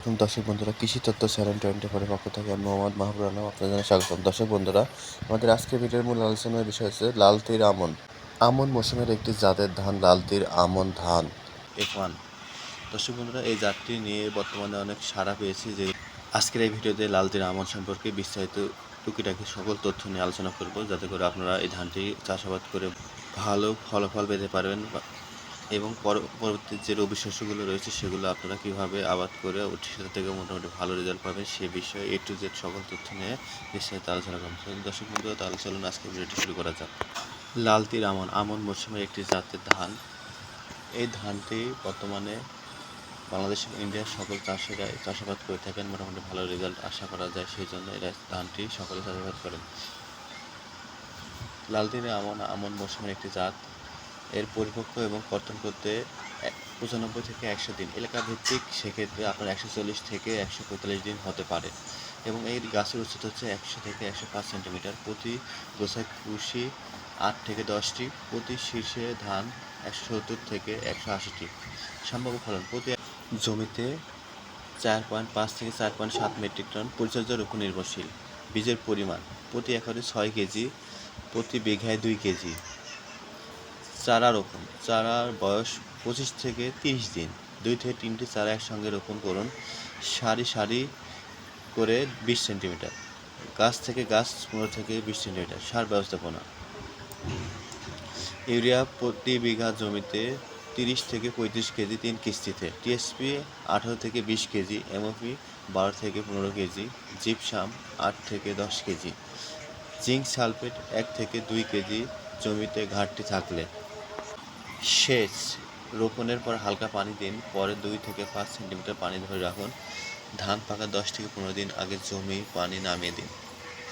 দর্শক বন্ধুরা, কৃষি তত্ত্ব চ্যানেল 24 পক্ষ থেকে আমি মোহাম্মদ মাহবুব আলম আপনাদের জানাই স্বাগতম। দর্শক বন্ধুরা, আমাদের আজকের ভিডিওর মূল আলোচনার বিষয় হচ্ছে লাল তীর আমন। আমন মৌসুমের একটি জাতের ধান লাল তীর আমন ধান F1। দর্শক বন্ধুরা, এই জাতটি নিয়ে বর্তমানে অনেক সাড়া পেয়েছে। যে আজকের এই ভিডিওতে লাল তীর আমন সম্পর্কে বিস্তারিত টুকিটাকি সকল তথ্য নিয়ে আলোচনা করব, যাতে করে আপনারা এই ধানটি চাষাবাদ করে ভালো ফলাফল পেতে পারবেন এবং পরবর্তী যে রবি শস্যগুলো রয়েছে সেগুলো আপনারা কীভাবে আবাদ করে সেটা থেকে মোটামুটি ভালো রেজাল্ট পাবেন সে বিষয়ে A to Z সকল তথ্য নিয়ে বিস্তারিত আলোচনা করবেন। দর্শক বন্ধুরা, তাহলে চলুন আজকে ভিডিওটি শুরু করা যাক। লাল তীর আমন মৌসুমের একটি জাতের ধান। এই ধানটি বর্তমানে বাংলাদেশ ইন্ডিয়ার সকল চাষিরা চাষাবাদ করে থাকেন, মোটামুটি ভালো রেজাল্ট আশা করা যায়, সেই জন্য এরা ধানটি সকলে চাষাবাদ করেন। লাল তীর আমন মৌসুমের একটি জাত। এর পরিপক্ক এবং কর্তন করতে 95 থেকে 100 দিন এলাকা ভিত্তিক, সেক্ষেত্রে আপনার 140 থেকে 145 দিন হতে পারে এবং এই গাছের উচ্চতা হচ্ছে 100 থেকে 105 সেন্টিমিটার। প্রতি গোছায় কুশি 8 থেকে 10টি, প্রতি শীর্ষে ধান 170 থেকে 180টি। সম্ভাব্য ফলন প্রতি জমিতে 4.5 থেকে 4.7 মেট্রিক টন। পরিচর্যার উপর নির্ভরশীল। বীজের পরিমাণ প্রতি একরে 6 কেজি, প্রতি বিঘায় 2 কেজি। চারা রোপণ। চারার বয়স 25 থেকে 30 দিন। 2 থেকে 3টি চারা একসঙ্গে রোপণ করুন, সারি সারি করে 20 সেন্টিমিটার। গাছ থেকে গাছ 15 থেকে 20 সেন্টিমিটার। সার ব্যবস্থাপনা। ইউরিয়া প্রতি বিঘা জমিতে 30 থেকে 35 কেজি 3 কিস্তিতে। টিএসপি 18 থেকে 20 কেজি, এমওপি 12 থেকে 15 কেজি, জিপসাম 8 থেকে 10 কেজি, জিঙ্ক সালফেট 1 থেকে 2 কেজি জমিতে ঘাটতি থাকলে। সেচ। রোপণের পর হালকা পানি দিন, পরে 2 থেকে 5 সেন্টিমিটার পানি ধরে রাখুন। ধান পাকা 10 থেকে 15 দিন আগে জমি পানি নামিয়ে দিন।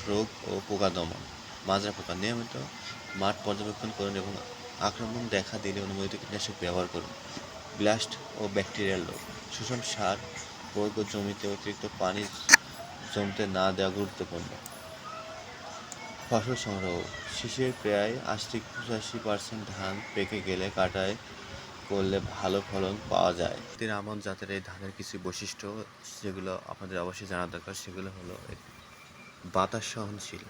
রোগ ও পোকা দমন। মাজরা পোকা। নিয়মিত মাঠ পর্যবেক্ষণ করুন এবং আক্রমণ দেখা দিলে অনুমোদিত কীটনাশক ব্যবহার করুন। ব্লাস্ট ও ব্যাকটেরিয়াল রোগ। শোষণ সার প্রয়োগ ও জমিতে অতিরিক্ত পানি জমতে না দেওয়া গুরুত্বপূর্ণ। ফসল সংগ্রহ। শীষের প্রায় 80-85% ধান পেকে গেলে কাটাই করলে ভালো ফলন পাওয়া যায়। তীর আমন জাতের এই ধানের কিছু বৈশিষ্ট্য যেগুলো আপনাদের অবশ্যই জানা দরকার, সেগুলো হলো বাতাস সহনশীল।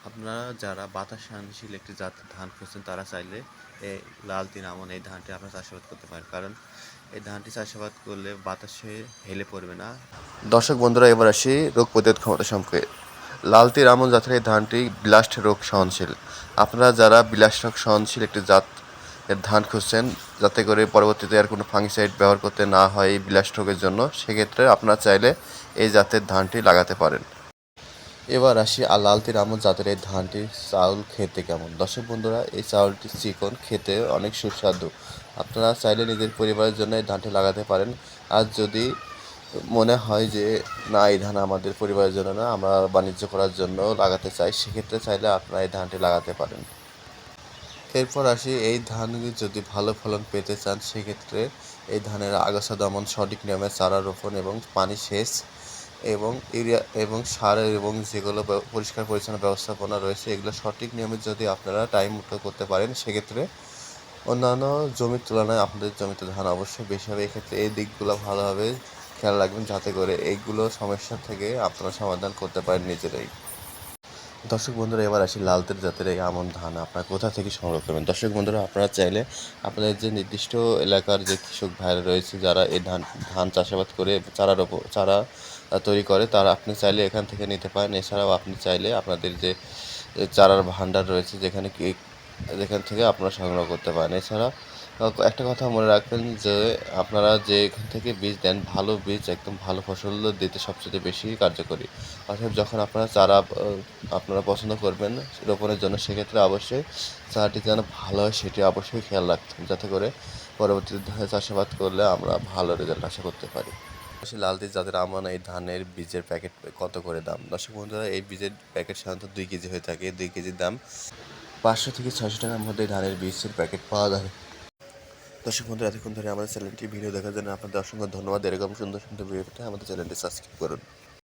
আপনারা যারা বাতাস সহনশীল একটি জাতের ধান খুঁজছেন তারা চাইলে এই লাল তীর আমন এই ধানটি আপনারা চাষাবাদ করতে পারেন, কারণ এই ধানটি চাষাবাদ করলে বাতাসে হেলে পড়বে না। দর্শক বন্ধুরা, এবার আসি রোগ প্রতিরোধ ক্ষমতা সম্পর্কে। লাল তীর আমন জাতের এই ধানটি ব্লাস্ট রোগ সহনশীল। আপনারা যারা ব্লাস্ট রোগ সহনশীল একটি জাত এর ধান খুঁজছেন, যাতে করে পরবর্তীতে আর কোনো ফাঙ্গিসাইড ব্যবহার করতে না হয় এই ব্লাস্ট রোগের জন্য, সেক্ষেত্রে আপনারা চাইলে এই জাতের ধানটি লাগাতে পারেন। এবার আসি লাল তীর আমন জাতের এই ধানটির চাউল খেতে কেমন। দর্শক বন্ধুরা, এই চাউলটি চিকন, খেতে অনেক সুস্বাদু। আপনারা চাইলে নিজের পরিবারের জন্য এই ধানটি লাগাতে পারেন। আর যদি মনে হয় যে না, এই ধান আমাদের পরিবারের জন্য না, আমরা বাণিজ্য করার জন্য লাগাতে চাই, সেক্ষেত্রে চাইলে আপনারা এই ধানটি লাগাতে পারেন। এরপর আসি, এই ধান যদি ভালো ফলন পেতে চান, সেক্ষেত্রে এই ধানের আগাছা দমন, সঠিক নিয়মে চারা রোপণ এবং পানি সেচ এবং ইউরিয়া এবং সার এবং যেগুলো পরিষ্কার পরিচ্ছন্ন ব্যবস্থাপনা রয়েছে, এগুলো সঠিক নিয়মে যদি আপনারা টাইম মতো করতে পারেন, সেক্ষেত্রে অন্যান্য জমির তুলনায় আপনাদের জমিতে ধান অবশ্যই বেশি হবে। এক্ষেত্রে এই দিকগুলো ভালোভাবে খেয়াল রাখবেন, যাতে করে এইগুলো সমস্যা থেকে আপনারা সমাধান করতে পারেন নিজেরাই। দর্শক বন্ধুরা, এবার আসি লাল তীর জাতের এই আমন ধান আপনারা কোথা থেকে সংগ্রহ করবেন। দর্শক বন্ধুরা, আপনারা চাইলে আপনাদের যে নির্দিষ্ট এলাকার যে কৃষক ভাইরা রয়েছে, যারা এই ধান চাষাবাদ করে চারা তৈরি করে, তারা আপনি চাইলে এখান থেকে নিতে পারেন। এছাড়াও আপনি চাইলে আপনাদের যে চারার ভান্ডার রয়েছে, যেখান থেকে আপনারা সংগ্রহ করতে পারেন। এছাড়া একটা কথা মনে রাখবেন যে আপনারা যে এখান থেকে বীজ দেন, ভালো বীজ একদম ভালো ফসল দিতে সবচেয়ে বেশি কার্যকরী। অর্থাৎ যখন আপনারা চারা আপনারা পছন্দ করবেন রোপণের জন্য, সেক্ষেত্রে অবশ্যই চারাটি যেন ভালো হয় সেটি অবশ্যই খেয়াল রাখবেন, যাতে করে পরবর্তীতে চাষাবাদ করলে আমরা ভালো রেজাল্ট আশা করতে পারি। লাল তীর জাতের আমন এই ধানের বীজের প্যাকেট কত করে দাম। দর্শক বন্ধুরা, এই বীজের প্যাকেট সাধারণত 2 কেজি হয়ে থাকে। 2 কেজির দাম 500 থেকে 600 টাকার মধ্যে ধানের বীজের প্যাকেট পাওয়া যাবে। দর্শক বন্ধুরা, এতক্ষণ ধরে আমাদের চ্যানেলটি ভিডিও দেখার জন্য আপনাদের অসংখ্য ধন্যবাদ। এরকম সুন্দর সুন্দর ভিডিও পেতে আমাদের চ্যানেলটি সাবস্ক্রাইব করুন।